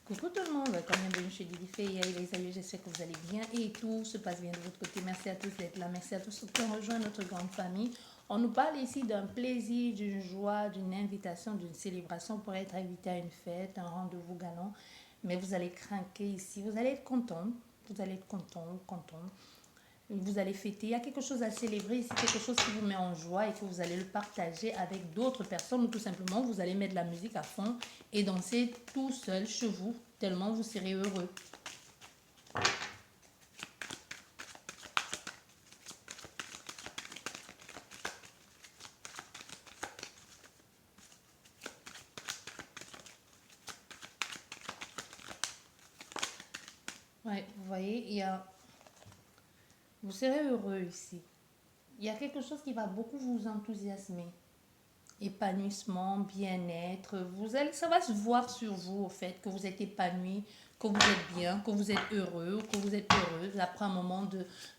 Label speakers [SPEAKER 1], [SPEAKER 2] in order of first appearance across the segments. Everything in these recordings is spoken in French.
[SPEAKER 1] Coucou tout le monde, bienvenue chez Didi Fay. Salut, j'espère que vous allez bien et tout se passe bien de votre côté. Merci à tous d'être là, merci à tous qui ont rejoint notre grande famille. On nous parle ici d'un plaisir, d'une joie, d'une invitation, d'une célébration pour être invité à une fête, un rendez-vous galant. Mais vous allez craquer ici, vous allez être content, vous allez être content. Vous allez fêter, il y a quelque chose à célébrer ici, quelque chose qui vous met en joie et que vous allez le partager avec d'autres personnes ou tout simplement vous allez mettre de la musique à fond et danser tout seul chez vous, tellement vous serez heureux. Ouais, vous voyez, vous serez heureux ici. Il y a quelque chose qui va beaucoup vous enthousiasmer. Épanouissement, bien-être. Ça va se voir sur vous, au fait, que vous êtes épanoui, que vous êtes bien, que vous êtes heureux, que vous êtes heureuse après un moment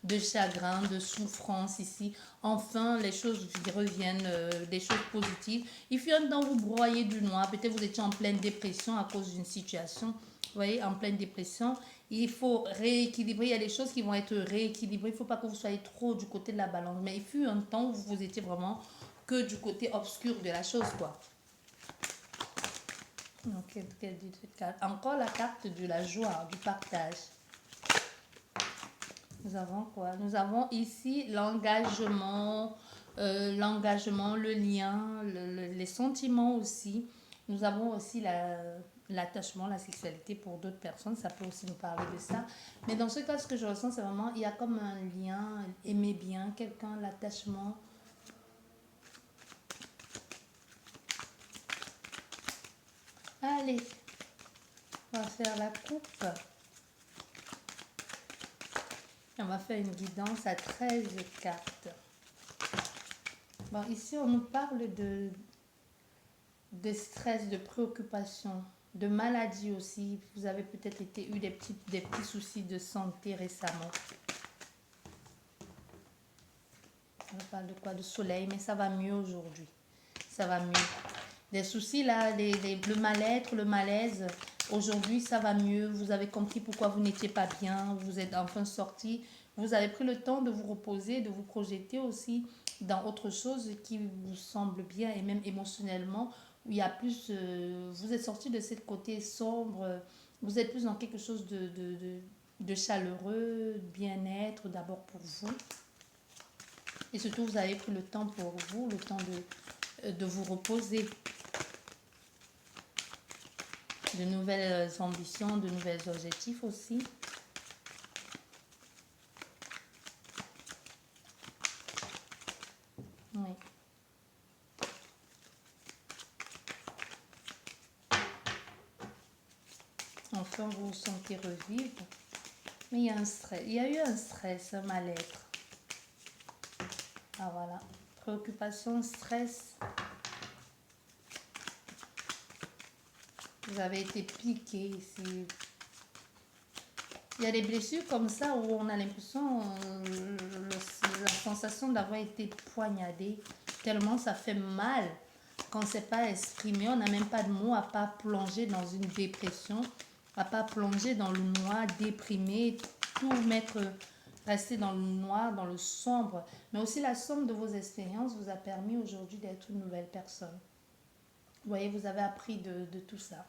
[SPEAKER 1] de chagrin, de souffrance ici. Enfin, les choses reviennent, des choses positives. Il fut un temps où vous broyez du noir. Peut-être vous étiez en pleine dépression à cause d'une situation. Vous voyez, en pleine dépression. Il faut rééquilibrer. Il y a des choses qui vont être rééquilibrées. Il ne faut pas que vous soyez trop du côté de la balance. Mais il fut un temps où vous étiez vraiment que du côté obscur de la chose, quoi. Ok, encore la carte de la joie, du partage. Nous avons quoi? Nous avons ici l'engagement, le lien, les sentiments aussi. Nous avons aussi l'attachement, la sexualité pour d'autres personnes. Ça peut aussi nous parler de ça. Mais dans ce cas, ce que je ressens, c'est vraiment, il y a comme un lien, aimer bien quelqu'un, l'attachement. Allez, on va faire la coupe. On va faire une guidance à 13 cartes. Bon, ici, on nous parle de stress, de préoccupation, de maladie aussi. Vous avez peut-être eu des petits soucis de santé récemment. On parle de quoi? De soleil, mais ça va mieux aujourd'hui. Ça va mieux. Des soucis là, le mal-être, le malaise. Aujourd'hui, ça va mieux. Vous avez compris pourquoi vous n'étiez pas bien. Vous êtes enfin sorti. Vous avez pris le temps de vous reposer, de vous projeter aussi dans autre chose qui vous semble bien et même émotionnellement. Où il y a plus, vous êtes sorti de ce côté sombre. Vous êtes plus dans quelque chose de chaleureux, bien-être d'abord pour vous. Et surtout, vous avez pris le temps pour vous, le temps de vous reposer. De nouvelles ambitions, de nouveaux objectifs aussi. Oui. Enfin, vous vous sentez revivre. Mais il y a un stress. Il y a eu un stress, un mal-être. Ah voilà. Préoccupation, stress. Vous avez été piqué ici. Il y a des blessures comme ça où on a l'impression, la sensation d'avoir été poignardé, tellement ça fait mal quand c'est pas exprimé. On n'a même pas de mots à pas plonger dans une dépression, à pas plonger dans le noir, déprimé, tout mettre, rester dans le noir, dans le sombre. Mais aussi la somme de vos expériences vous a permis aujourd'hui d'être une nouvelle personne. Vous voyez, vous avez appris de tout ça.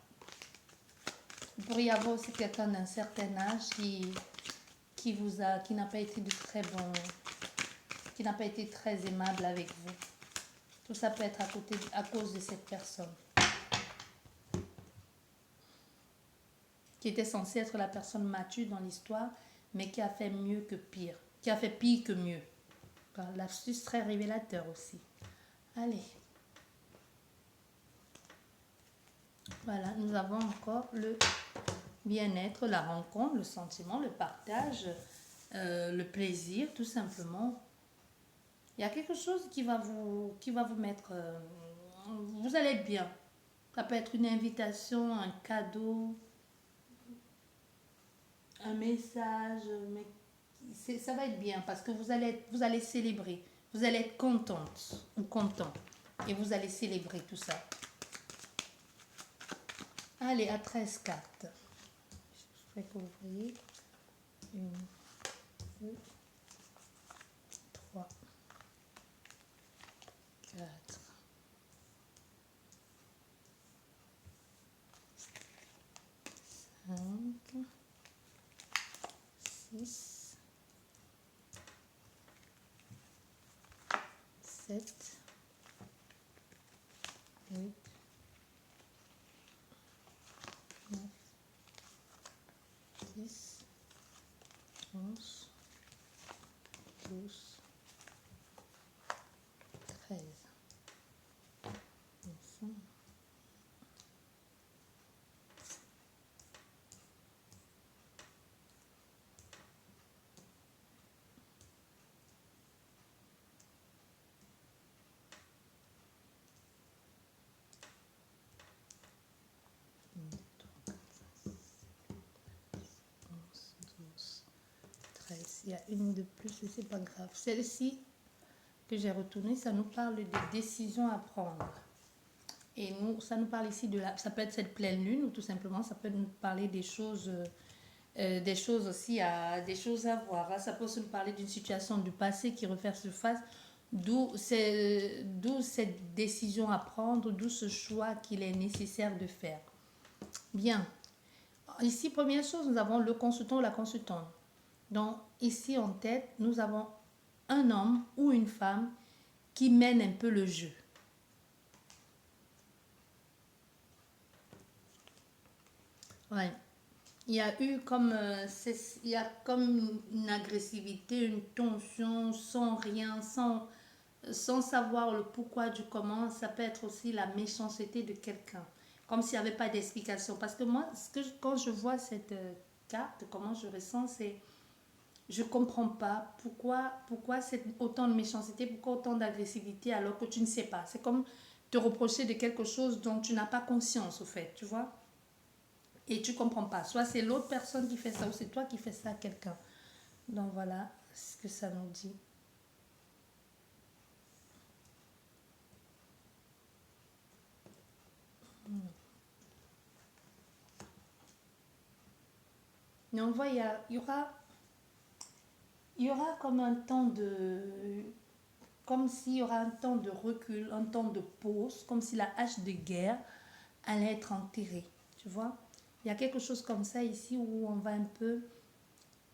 [SPEAKER 1] Il pourrait y avoir aussi quelqu'un d'un certain âge qui n'a pas été de très bon, qui n'a pas été très aimable avec vous. Tout ça peut être à cause de cette personne. Qui était censée être la personne mature dans l'histoire, mais qui a fait mieux que pire. Qui a fait pire que mieux. L'astuce très révélateur aussi. Allez. Voilà, nous avons encore le bien-être, la rencontre, le sentiment, le partage, le plaisir, tout simplement. Il y a quelque chose qui va vous mettre... vous allez être bien. Ça peut être une invitation, un cadeau, un message, mais ça va être bien parce que vous allez célébrer. Vous allez être contente ou content et vous allez célébrer tout ça. Allez, à 13 cartes. J'espère que vous voyez. 1, 2, 3, 4, 5, 6, 7, 8, 9, 10, 11, 12, 13. Enfin. Il y a une de plus et c'est pas grave. Celle-ci que j'ai retournée, ça nous parle des décisions à prendre. Et nous, ça nous parle ici de la... Ça peut être cette pleine lune ou tout simplement, ça peut nous parler des choses aussi, des choses à voir. Ça peut aussi nous parler d'une situation du passé qui refait surface, d'où cette décision à prendre, d'où ce choix qu'il est nécessaire de faire. Bien. Ici, première chose, nous avons le consultant ou la consultante. Donc, ici en tête, nous avons un homme ou une femme qui mène un peu le jeu. Ouais. Il y a eu comme, il y a comme une agressivité, une tension, sans rien, sans savoir le pourquoi du comment. Ça peut être aussi la méchanceté de quelqu'un, comme s'il n'y avait pas d'explication. Parce que moi, quand je vois cette carte, comment je ressens, c'est je comprends pas pourquoi c'est autant de méchanceté, pourquoi autant d'agressivité alors que tu ne sais pas. C'est comme te reprocher de quelque chose dont tu n'as pas conscience au fait, tu vois. Et tu comprends pas. Soit c'est l'autre personne qui fait ça ou c'est toi qui fais ça à quelqu'un. Donc voilà ce que ça nous dit. Mais on voit, il y aura comme un temps de... Comme s'il y aura un temps de recul, un temps de pause, comme si la hache de guerre allait être enterrée. Tu vois? Il y a quelque chose comme ça ici où on va un peu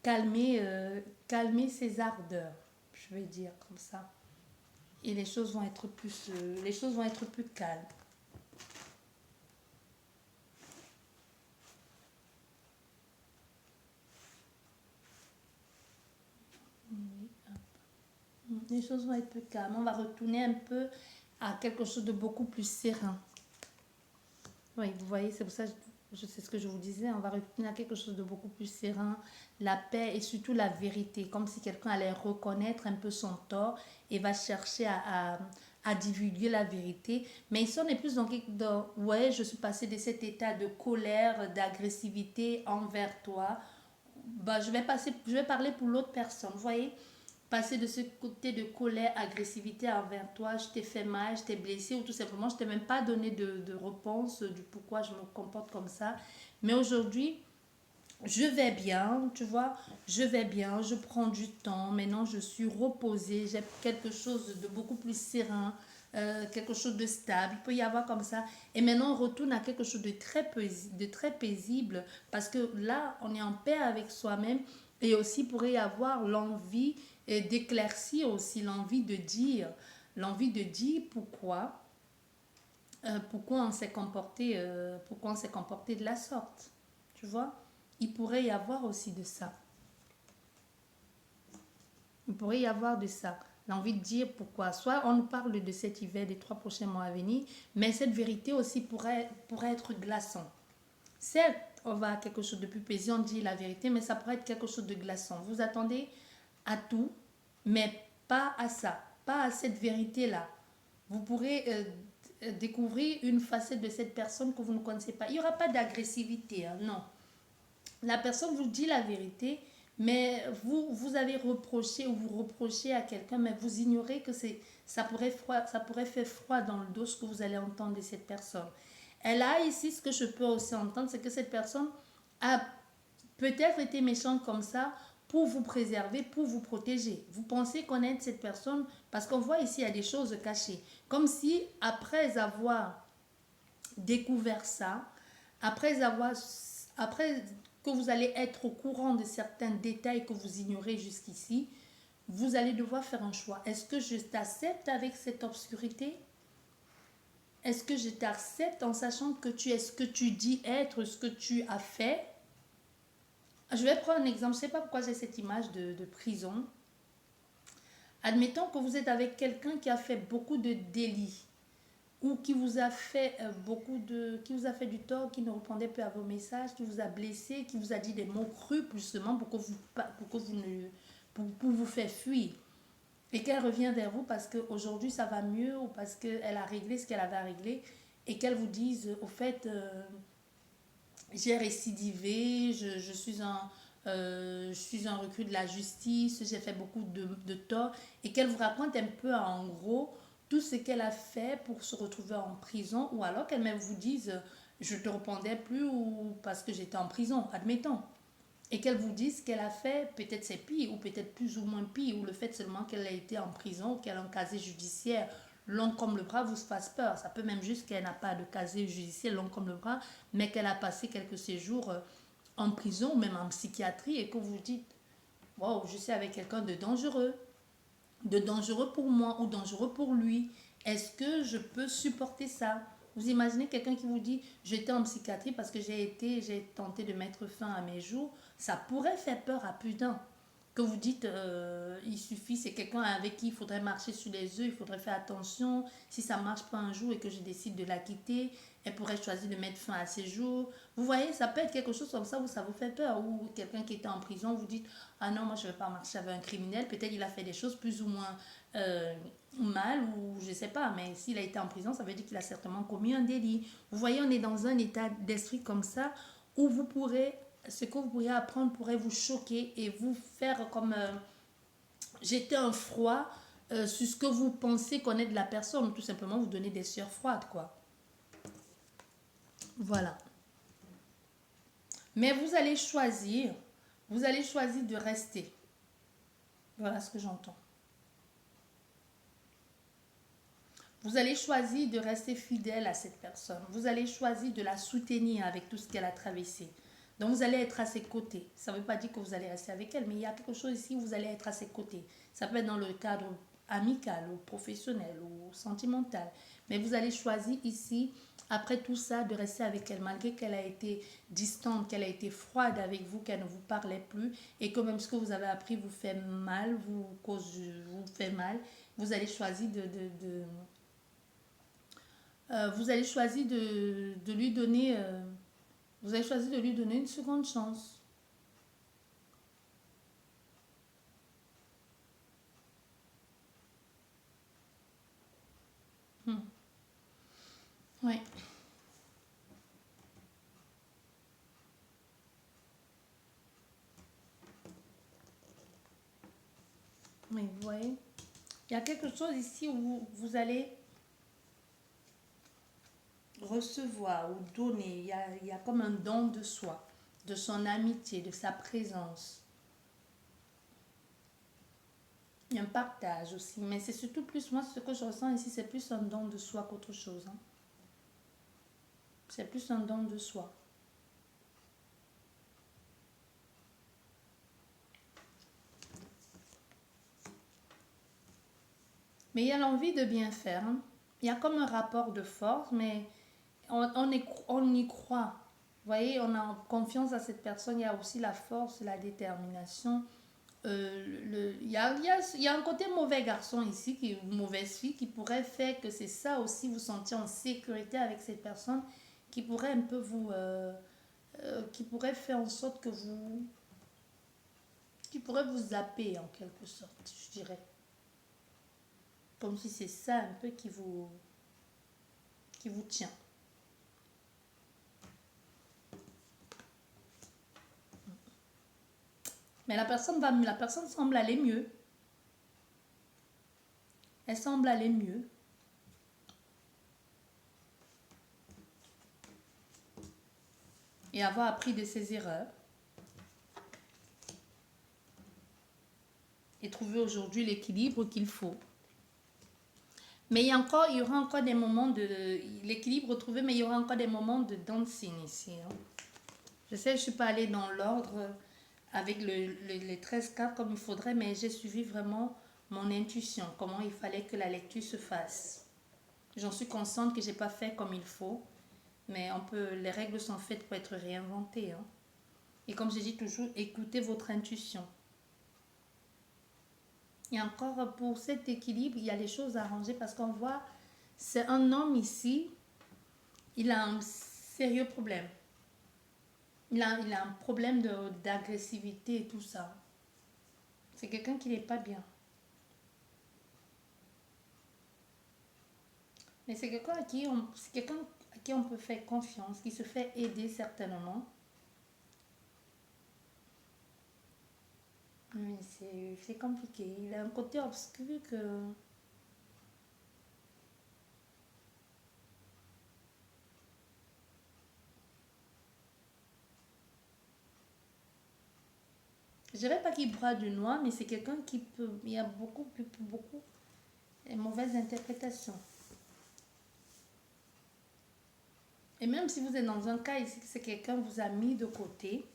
[SPEAKER 1] calmer ses ardeurs, je vais dire comme ça. Et les choses vont être plus calmes. Les choses vont être plus calmes. On va retourner un peu à quelque chose de beaucoup plus serein. Oui, vous voyez, c'est pour ça que je sais ce que je vous disais. On va retourner à quelque chose de beaucoup plus serein, la paix et surtout la vérité. Comme si quelqu'un allait reconnaître un peu son tort et va chercher à divulguer la vérité. Mais ici, on est plus ouais, je suis passée de cet état de colère, d'agressivité envers toi. Bah, je vais parler pour l'autre personne. Vous voyez, passer de ce côté de colère, agressivité envers toi, je t'ai fait mal, je t'ai blessé ou tout simplement je t'ai même pas donné de réponse du pourquoi je me comporte comme ça. Mais aujourd'hui, je vais bien, tu vois, je vais bien, je prends du temps, maintenant je suis reposée, j'ai quelque chose de beaucoup plus serein, quelque chose de stable, il peut y avoir comme ça. Et maintenant on retourne à quelque chose de très paisible parce que là on est en paix avec soi-même et aussi pourrait y avoir l'envie d'éclaircir aussi, l'envie de dire pourquoi on s'est comporté de la sorte, tu vois. Il pourrait y avoir aussi de ça. Il pourrait y avoir de ça. L'envie de dire pourquoi. Soit on nous parle de cet hiver, des 3 prochains mois à venir, mais cette vérité aussi pourrait être glaçant. Certes, on va à quelque chose de plus paisible, on dit la vérité, mais ça pourrait être quelque chose de glaçant. Vous attendez à tout, mais pas à ça, pas à cette vérité-là. Vous pourrez découvrir une facette de cette personne que vous ne connaissez pas. Il n'y aura pas d'agressivité, hein, non. La personne vous dit la vérité, mais vous avez reproché ou vous reprochez à quelqu'un, mais vous ignorez que ça pourrait faire froid dans le dos ce que vous allez entendre de cette personne. Et là, ici, ce que je peux aussi entendre, c'est que cette personne a peut-être été méchante comme ça pour vous préserver, pour vous protéger. Vous pensez connaître cette personne parce qu'on voit ici, il y a des choses cachées. Comme si, après avoir découvert ça, après que vous allez être au courant de certains détails que vous ignorez jusqu'ici, vous allez devoir faire un choix. Est-ce que je t'accepte avec cette obscurité? Est-ce que je t'accepte en sachant que tu es ce que tu dis être, ce que tu as fait? Je vais prendre un exemple. Je ne sais pas pourquoi j'ai cette image de prison. Admettons que vous êtes avec quelqu'un qui a fait beaucoup de délits ou qui vous a fait qui vous a fait du tort, qui ne répondait plus à vos messages, qui vous a blessé, qui vous a dit des mots crus justement pour vous faire fuir. Et qu'elle revient vers vous parce qu'aujourd'hui ça va mieux ou parce qu'elle a réglé ce qu'elle avait à régler et qu'elle vous dise au fait j'ai récidivé, je suis un recul de la justice, j'ai fait beaucoup de tort et qu'elle vous raconte un peu en gros tout ce qu'elle a fait pour se retrouver en prison ou alors qu'elle même vous dise je te répondais plus ou parce que j'étais en prison, admettons. Et qu'elle vous dise ce qu'elle a fait, peut-être c'est pire ou peut-être plus ou moins pire, ou le fait seulement qu'elle a été en prison, qu'elle a un casier judiciaire long comme le bras vous fasse peur. Ça peut même juste qu'elle n'a pas de casier judiciaire long comme le bras, mais qu'elle a passé quelques séjours en prison ou même en psychiatrie et que vous dites, wow, je suis avec quelqu'un de dangereux pour moi ou dangereux pour lui. Est-ce que je peux supporter ça? Vous imaginez quelqu'un qui vous dit j'étais en psychiatrie parce que j'ai tenté de mettre fin à mes jours. Ça pourrait faire peur à plus d'un. Que vous dites il suffit, c'est quelqu'un avec qui il faudrait marcher sur les œufs, il faudrait faire attention. Si ça marche pas un jour et que je décide de la quitter, elle pourrait choisir de mettre fin à ses jours. Vous voyez, ça peut être quelque chose comme ça où ça vous fait peur. Ou quelqu'un qui était en prison, vous dites ah non, moi je ne vais pas marcher avec un criminel. Peut-être il a fait des choses plus ou moins euh, mal ou je ne sais pas. Mais s'il a été en prison, ça veut dire qu'il a certainement commis un délit. Vous voyez, on est dans un état d'esprit comme ça où ce que vous pourriez apprendre pourrait vous choquer et vous faire comme jeter un froid sur ce que vous pensez connaître de la personne. Tout simplement vous donner des sueurs froides, quoi. Voilà. Mais vous allez choisir de rester. Voilà ce que j'entends. Vous allez choisir de rester fidèle à cette personne. Vous allez choisir de la soutenir avec tout ce qu'elle a traversé. Donc vous allez être à ses côtés. Ça ne veut pas dire que vous allez rester avec elle, mais il y a quelque chose ici où vous allez être à ses côtés. Ça peut être dans le cadre amical ou professionnel ou sentimental. Mais vous allez choisir ici, après tout ça, de rester avec elle, malgré qu'elle a été distante, qu'elle a été froide avec vous, qu'elle ne vous parlait plus, et que même ce que vous avez appris vous fait mal, vous fait mal. Vous allez choisir vous allez choisir de lui donner vous allez choisir de lui donner une seconde chance. Hmm. Oui. Oui, vous voyez. Il y a quelque chose ici où vous allez recevoir ou donner. Il y a comme un don de soi, de son amitié, de sa présence. Il y a un partage aussi. Mais c'est surtout plus, moi, ce que je ressens ici, c'est plus un don de soi qu'autre chose. Hein. C'est plus un don de soi. Mais il y a l'envie de bien faire. Hein. Il y a comme un rapport de force, mais on y croit. Vous voyez, on a confiance à cette personne. Il y a aussi la force, la détermination. Il y a un côté mauvais garçon ici, mauvaise fille, qui pourrait faire que c'est ça aussi, vous sentir en sécurité avec cette personne, qui pourrait un peu qui pourrait faire en sorte qui pourrait vous zapper en quelque sorte, je dirais. Comme si c'est ça un peu qui vous tient. Mais la personne semble aller mieux. Elle semble aller mieux. Et avoir appris de ses erreurs. trouvé aujourd'hui l'équilibre qu'il faut. Mais il y aura encore des moments de l'équilibre retrouvé, mais il y aura encore des moments de dancing ici. Hein. Je sais, je ne suis pas allée dans l'ordre avec les 13 cartes comme il faudrait, mais j'ai suivi vraiment mon intuition, comment il fallait que la lecture se fasse. J'en suis consciente que je n'ai pas fait comme il faut, mais les règles sont faites pour être réinventées. Hein. Et comme je dis toujours, écoutez votre intuition. Et encore pour cet équilibre, il y a des choses à arranger parce qu'on voit, c'est un homme ici, il a un sérieux problème. Il a un problème d'agressivité et tout ça. C'est quelqu'un qui n'est pas bien. Mais c'est quelqu'un à qui on peut faire confiance, qui se fait aider certainement. Mais c'est compliqué. Il a un côté obscur que... Je dirais pas qu'il boit du noir, mais c'est quelqu'un qui peut... Il y a beaucoup de mauvaises interprétations. Et même si vous êtes dans un cas ici, c'est quelqu'un vous a mis de côté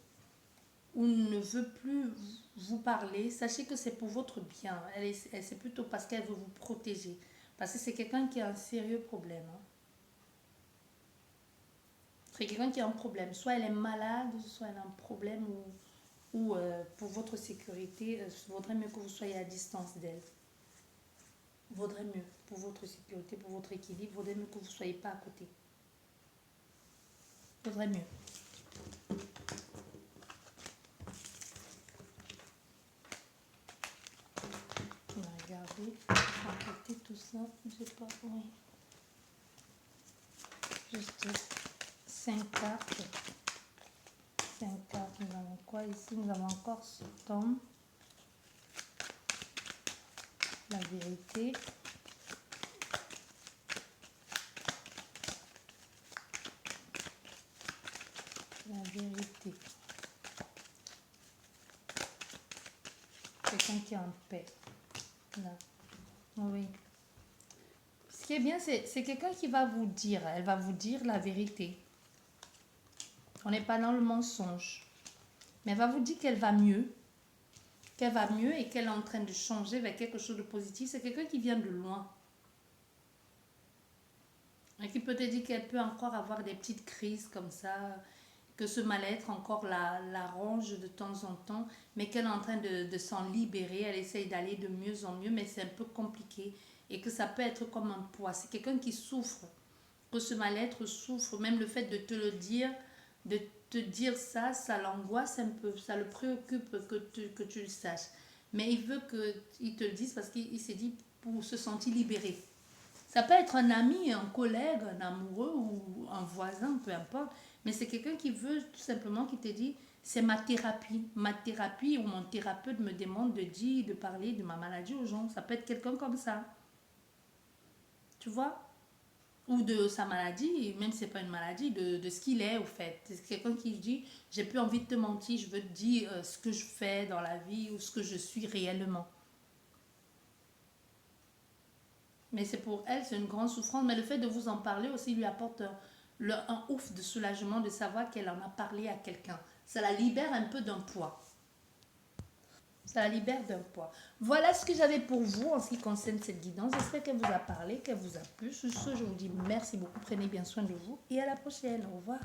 [SPEAKER 1] ou ne veut plus vous parler, sachez que c'est pour votre bien. C'est plutôt parce qu'elle veut vous protéger. Parce que c'est quelqu'un qui a un sérieux problème. Hein. C'est quelqu'un qui a un problème. Soit elle est malade, soit elle a un problème ou pour votre sécurité, il vaudrait mieux que vous soyez à distance d'elle. Vaudrait mieux pour votre sécurité, pour votre équilibre, vaudrait mieux que vous ne soyez pas à côté. Vaudrait mieux. On va regarder, emporter tout ça, je sais pas, oui. Juste 5 cartes. 5 cartes, nous avons quoi ici? Nous avons encore ce tome. La vérité. La vérité. Quelqu'un qui est en paix. Là. Oui. Ce qui est bien, c'est quelqu'un qui va vous dire, elle va vous dire la vérité. On n'est pas dans le mensonge. Mais elle va vous dire qu'elle va mieux. Qu'elle va mieux et qu'elle est en train de changer vers quelque chose de positif. C'est quelqu'un qui vient de loin. Et qui peut te dire qu'elle peut encore avoir des petites crises comme ça, que ce mal-être encore la ronge de temps en temps, mais qu'elle est en train de s'en libérer. Elle essaye d'aller de mieux en mieux, mais c'est un peu compliqué. Et que ça peut être comme un poids. C'est quelqu'un qui souffre. Que ce mal-être souffre. Même le fait de te le dire, de te dire ça, ça l'angoisse un peu. Ça le préoccupe que tu le saches. Mais il veut qu'il te le dise parce qu'il s'est dit pour se sentir libéré. Ça peut être un ami, un collègue, un amoureux ou un voisin, peu importe. Mais c'est quelqu'un qui veut tout simplement, qui te dit, c'est ma thérapie. Ma thérapie ou mon thérapeute me demande de dire, de parler de ma maladie aux gens. Ça peut être quelqu'un comme ça. Tu vois? Ou de sa maladie, même si ce n'est pas une maladie, de ce qu'il est au fait. C'est quelqu'un qui dit, j'ai plus envie de te mentir, je veux te dire ce que je fais dans la vie ou ce que je suis réellement. Mais c'est pour elle, c'est une grande souffrance. Mais le fait de vous en parler aussi lui apporte un ouf de soulagement de savoir qu'elle en a parlé à quelqu'un. Ça la libère un peu d'un poids. Ça la libère d'un poids. Voilà ce que j'avais pour vous en ce qui concerne cette guidance. J'espère qu'elle vous a parlé, qu'elle vous a plu. Sur ce, je vous dis merci beaucoup. Prenez bien soin de vous et à la prochaine. Au revoir.